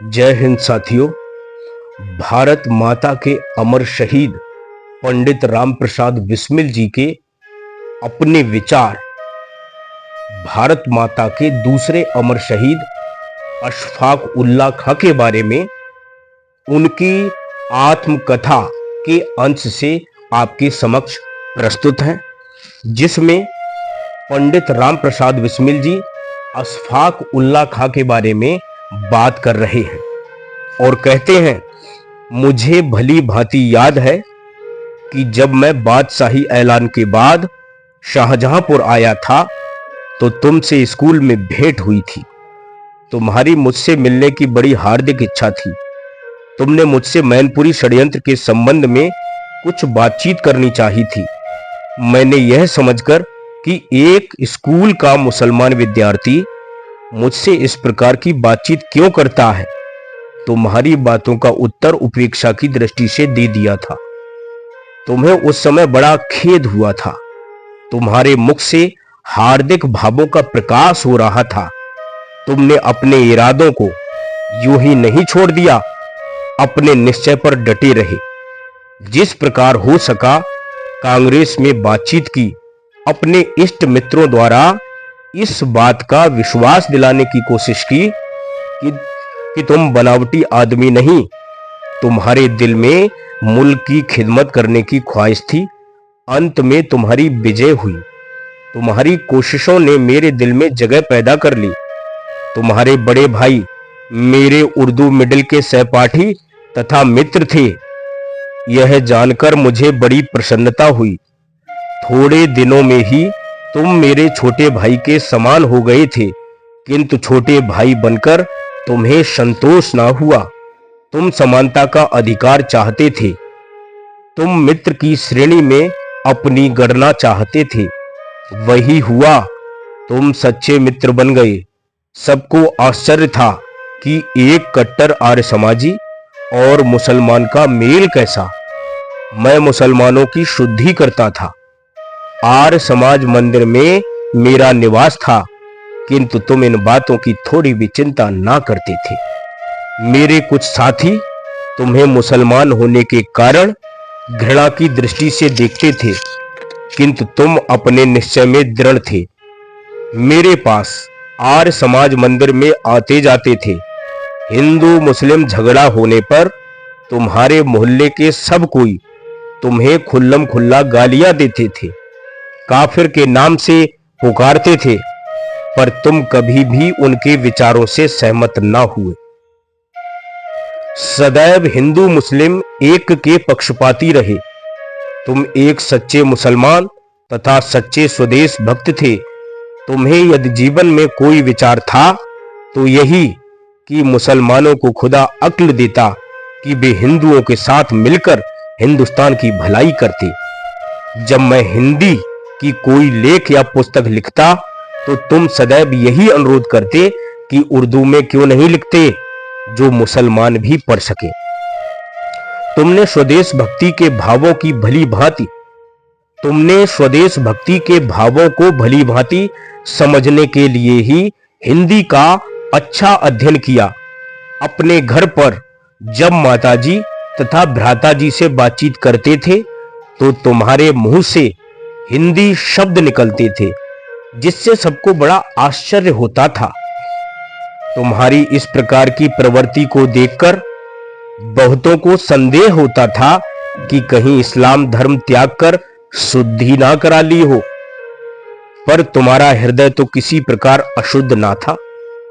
जय हिंद साथियों। भारत माता के अमर शहीद पंडित राम प्रसाद बिस्मिल जी के अपने विचार भारत माता के दूसरे अमर शहीद अशफाक उल्लाह खां के बारे में उनकी आत्मकथा के अंश से आपके समक्ष प्रस्तुत है, जिसमें पंडित राम प्रसाद बिस्मिल जी अशफाक उल्लाह खां के बारे में बात कर रहे हैं और कहते हैं, मुझे भली भांति याद है कि जब मैं बादशाही ऐलान के बाद शाहजहांपुर आया था तो तुमसे स्कूल में भेंट हुई थी। तुम्हारी मुझसे मिलने की बड़ी हार्दिक इच्छा थी। तुमने मुझसे मैनपुरी षड्यंत्र के संबंध में कुछ बातचीत करनी चाही थी। मैंने यह समझकर कि एक स्कूल का मुसलमान विद्यार्थी मुझसे इस प्रकार की बातचीत क्यों करता है, तुम्हारी बातों का उत्तर उपेक्षा की दृष्टि से दे दिया था। तुम्हें उस समय बड़ा खेद हुआ था। तुम्हारे मुख से हार्दिक भावों का प्रकाश हो रहा था। तुमने अपने इरादों को यूं ही नहीं छोड़ दिया, अपने निश्चय पर डटे रहे। जिस प्रकार हो सका कांग्रेस में बातचीत की, अपने इष्ट मित्रों द्वारा इस बात का विश्वास दिलाने की कोशिश की कि तुम बनावटी आदमी नहीं, तुम्हारे दिल में मुल्क की खिदमत करने की ख्वाहिश थी। अंत में तुम्हारी विजय हुई। तुम्हारी कोशिशों ने मेरे दिल में जगह पैदा कर ली। तुम्हारे बड़े भाई मेरे उर्दू मिडिल के सहपाठी तथा मित्र थे। यह जानकर मुझे बड़ी प्रसन्नता हुई। थोड़े दिनों में ही तुम मेरे छोटे भाई के समान हो गए थे, किंतु छोटे भाई बनकर तुम्हें संतोष ना हुआ। तुम समानता का अधिकार चाहते थे। तुम मित्र की श्रेणी में अपनी गणना चाहते थे। वही हुआ, तुम सच्चे मित्र बन गए। सबको आश्चर्य था कि एक कट्टर आर्य समाजी और मुसलमान का मेल कैसा। मैं मुसलमानों की शुद्धि करता था। आर्य समाज मंदिर में मेरा निवास था, किंतु तुम इन बातों की थोड़ी भी चिंता ना करते थे। मेरे कुछ साथी तुम्हें मुसलमान होने के कारण घृणा की दृष्टि से देखते थे, किंतु तुम अपने निश्चय में दृढ़ थे। मेरे पास आर्य समाज मंदिर में आते जाते थे। हिंदू मुस्लिम झगड़ा होने पर तुम्हारे मोहल्ले के सब कोई तुम्हें खुल्लम खुल्ला गालियां देते थे, काफिर के नाम से पुकारते थे, पर तुम कभी भी उनके विचारों से सहमत ना हुए। सदैव हिंदू मुस्लिम एक के पक्षपाती रहे। तुम एक सच्चे मुसलमान तथा सच्चे स्वदेश भक्त थे। तुम्हें यदि जीवन में कोई विचार था तो यही कि मुसलमानों को खुदा अक्ल देता कि वे हिंदुओं के साथ मिलकर हिंदुस्तान की भलाई करते। जब मैं हिंदी कि कोई लेख या पुस्तक लिखता तो तुम सदैव यही अनुरोध करते कि उर्दू में क्यों नहीं लिखते, जो मुसलमान भी पढ़ सके। तुमने स्वदेश भक्ति के भावों को भली भांति समझने के लिए ही हिंदी का अच्छा अध्ययन किया। अपने घर पर जब माताजी तथा भ्राताजी से बातचीत करते थे तो तुम्हारे मुंह से हिंदी शब्द निकलते थे, जिससे सबको बड़ा आश्चर्य होता था। तुम्हारी इस प्रकार की प्रवृत्ति को देखकर बहुतों को संदेह होता था कि कहीं इस्लाम धर्म त्याग कर शुद्धि ना करा ली हो। पर तुम्हारा हृदय तो किसी प्रकार अशुद्ध ना था,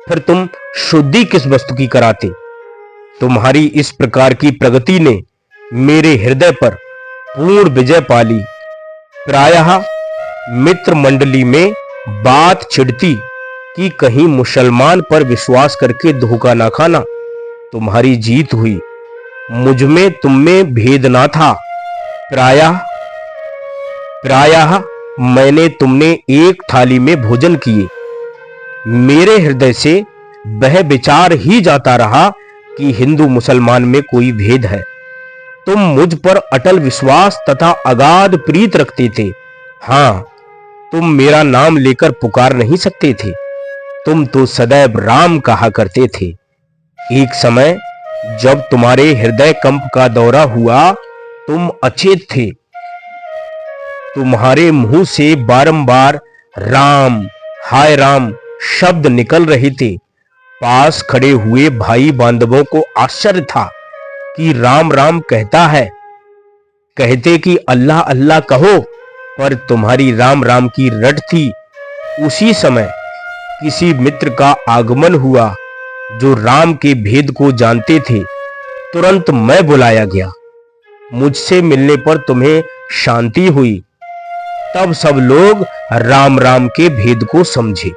फिर तुम शुद्धि किस वस्तु की कराते। तुम्हारी इस प्रकार की प्रगति ने मेरे हृदय पर पूर्ण विजय पा ली। प्रायः मित्र मंडली में बात छिड़ती कि कहीं मुसलमान पर विश्वास करके धोखा ना खाना। तुम्हारी जीत हुई। मुझ में तुम में भेद ना था। प्रायः मैंने तुमने एक थाली में भोजन किए। मेरे हृदय से वह विचार ही जाता रहा कि हिंदू मुसलमान में कोई भेद है। तुम मुझ पर अटल विश्वास तथा अगाध प्रीत रखते थे। हां, तुम मेरा नाम लेकर पुकार नहीं सकते थे। तुम तो सदैव राम कहा करते थे। एक समय जब तुम्हारे हृदय कंप का दौरा हुआ, तुम अचेत थे। तुम्हारे मुंह से बारंबार राम, हाय राम शब्द निकल रहे थे। पास खड़े हुए भाई बांधवों को आश्चर्य था कि राम राम कहता है। कहते कि अल्लाह अल्लाह कहो, पर तुम्हारी राम राम की रट थी। उसी समय किसी मित्र का आगमन हुआ जो राम के भेद को जानते थे। तुरंत मैं बुलाया गया। मुझसे मिलने पर तुम्हें शांति हुई। तब सब लोग राम राम के भेद को समझे।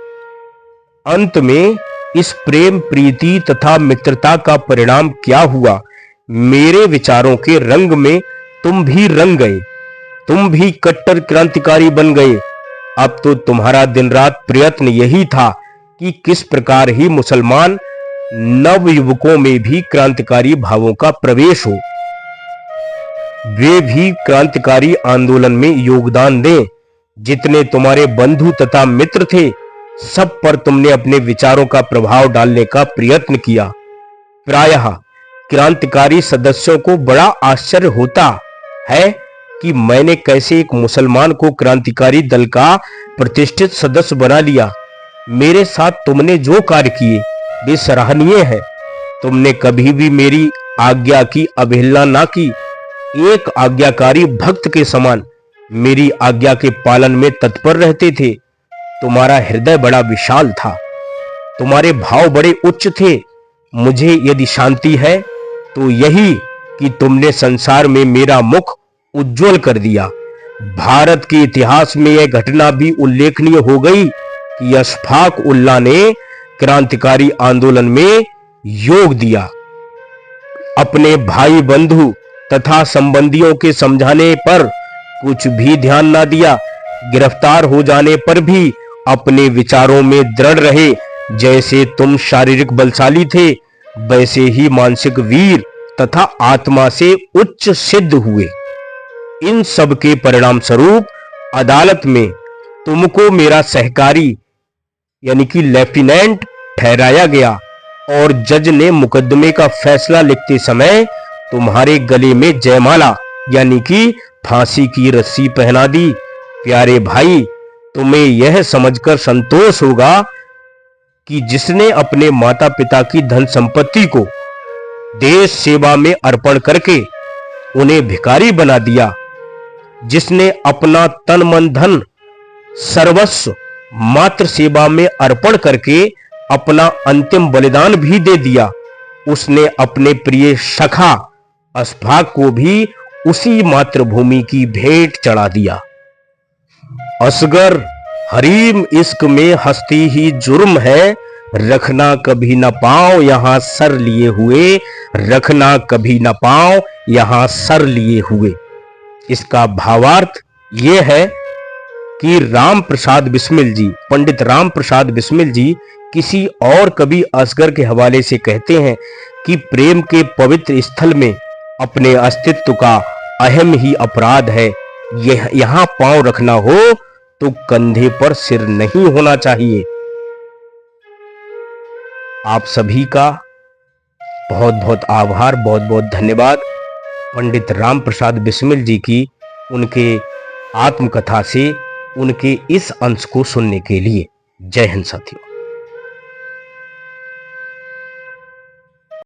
अंत में इस प्रेम प्रीति तथा मित्रता का परिणाम क्या हुआ? मेरे विचारों के रंग में तुम भी रंग गए। तुम भी कट्टर क्रांतिकारी बन गए। अब तो तुम्हारा दिन रात प्रयत्न यही था कि किस प्रकार ही मुसलमान नव युवकों में भी क्रांतिकारी भावों का प्रवेश हो, वे भी क्रांतिकारी आंदोलन में योगदान दें। जितने तुम्हारे बंधु तथा मित्र थे, सब पर तुमने अपने विचारों का प्रभाव डालने का प्रयत्न किया। प्रायः क्रांतिकारी सदस्यों को बड़ा आश्चर्य होता है कि मैंने कैसे एक मुसलमान को क्रांतिकारी दल का प्रतिष्ठित सदस्य बना लिया। मेरे साथ तुमने जो कार्य किए वे सराहनीय है। तुमने कभी भी मेरी आज्ञा की अवहेलना ना की। एक आज्ञाकारी भक्त के समान मेरी आज्ञा के पालन में तत्पर रहते थे। तुम्हारा हृदय बड़ा विशाल था। तुम्हारे भाव बड़े उच्च थे। मुझे यदि शांति है तो यही कि तुमने संसार में मेरा मुख उज्जवल कर दिया। भारत के इतिहास में यह घटना भी उल्लेखनीय हो गई कि अशफाक उल्लाह ने क्रांतिकारी आंदोलन में योग दिया। अपने भाई बंधु तथा संबंधियों के समझाने पर कुछ भी ध्यान ना दिया। गिरफ्तार हो जाने पर भी अपने विचारों में दृढ़ रहे। जैसे तुम शारीरिक बलशाली थे, वैसे ही मानसिक वीर तथा आत्मा से उच्च सिद्ध हुए। इन सब के परिणाम स्वरूप अदालत में तुमको मेरा सहकारी यानी कि लेफ्टिनेंट ठहराया गया और जज ने मुकदमे का फैसला लिखते समय तुम्हारे गले में जयमाला यानी कि फांसी की रस्सी पहना दी। प्यारे भाई, तुम्हें यह समझकर संतोष होगा कि जिसने अपने माता पिता की धन संपत्ति को देश सेवा में अर्पण करके उन्हें भिखारी बना दिया, जिसने अपना तन मन धन सर्वस्व मात्र सेवा में अर्पण करके अपना अंतिम बलिदान भी दे दिया, उसने अपने प्रिय सखा अशफाक को भी उसी मातृभूमि की भेंट चढ़ा दिया। असगर हरीम इश्क में हस्ती ही जुर्म है, रखना कभी न पाओ यहां सर लिए हुए, रखना कभी न पाओ यहां सर लिए हुए। इसका भावार्थ यह है कि राम प्रसाद बिस्मिल जी, पंडित राम प्रसाद बिस्मिल जी किसी और कवि असगर के हवाले से कहते हैं कि प्रेम के पवित्र स्थल में अपने अस्तित्व का अहम ही अपराध है। यहां पांव रखना हो तो कंधे पर सिर नहीं होना चाहिए। आप सभी का बहुत बहुत आभार, बहुत बहुत धन्यवाद। पंडित राम प्रसाद बिस्मिल जी की उनके आत्मकथा से उनके इस अंश को सुनने के लिए। जय हिंद साथियों।